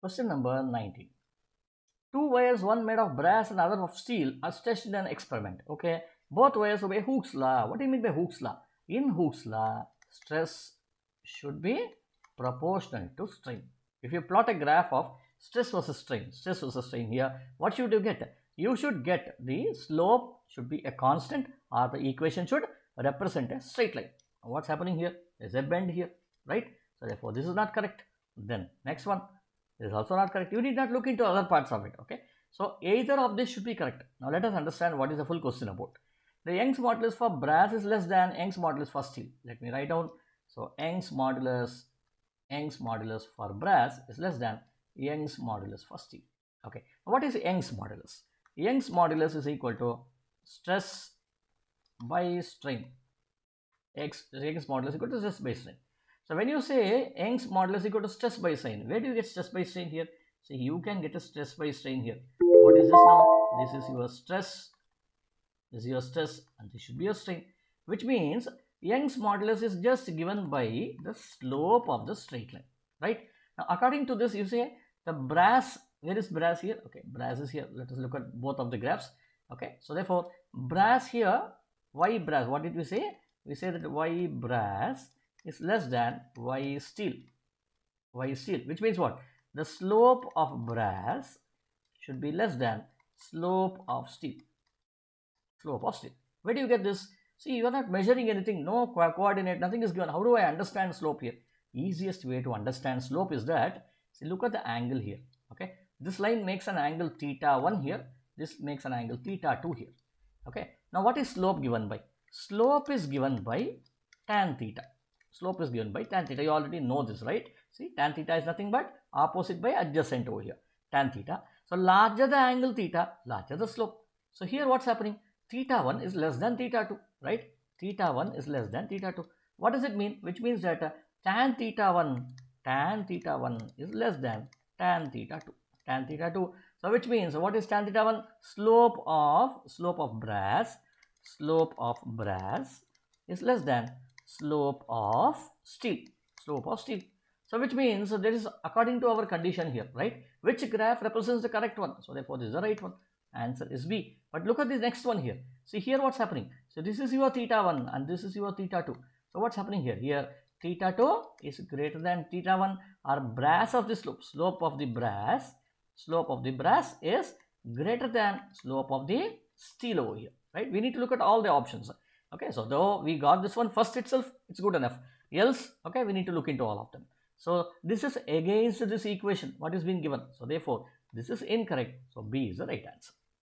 Question number 19. Two wires, one made of brass and other of steel, are stretched in an experiment. Okay, both wires obey Hooke's law. What do you mean by Hooke's law? In Hooke's law, stress should be proportional to strain. If you plot a graph of stress versus strain here, what should you get? You should get the slope should be a constant, or the equation should represent a straight line. What's happening here? There's a bend here, right? So therefore, this is not correct. Then next one. This is also not correct. You need not look into other parts of it. Okay. So either of this should be correct. Now let us understand what is the full question about. The Young's modulus for brass is less than Young's modulus for steel. Let me write down. So Young's modulus for brass is less than Young's modulus for steel. Okay. Now what is Young's modulus? Young's modulus is equal to stress by strain. Young's modulus is equal to stress by strain. So when you say Young's modulus equal to stress by strain, where do you get stress by strain here? See, you can get a stress by strain here. What is this now? This is your stress. This is your stress, and this should be your strain. Which means Young's modulus is just given by the slope of the straight line, right? Now, according to this, you say the brass. Where is brass here? Okay, brass is here. Let us look at both of the graphs. Okay, so therefore, brass here. Why brass? What did we say? We say that Y brass is less than Y steel, which means what? The slope of brass should be less than slope of steel. Where do you get this? See, you are not measuring anything, no coordinate, nothing is given. How do I understand slope here? Easiest way to understand slope is that, see, look at the angle here. Okay, this line makes an angle theta 1 here, this makes an angle theta 2 here. Okay, now what is slope given by? Slope is given by tan theta. Slope is given by tan theta. You already know this, right? See, tan theta is nothing but opposite by adjacent over here. Tan theta. So, larger the angle theta, larger the slope. So, here what's happening? Theta 1 is less than theta 2, right? Theta 1 is less than theta 2. What does it mean? Which means that tan theta 1 is less than tan theta 2. Tan theta 2. So, which means what is tan theta 1? Slope of brass is less than slope of steel. So which means there is, according to our condition here, right, which graph represents the correct one? So therefore this is the right one. Answer is B. But look at this next one here. See here what's happening. So this is your theta 1 and this is your theta 2. So what's happening here? Here theta 2 is greater than theta 1, or brass of the slope of the brass is greater than slope of the steel over here, right? We need to look at all the options. Okay, so though we got this one first itself, it's good enough. Else, okay, we need to look into all of them. So this is against this equation, what is being given. So therefore, this is incorrect. So B is the right answer.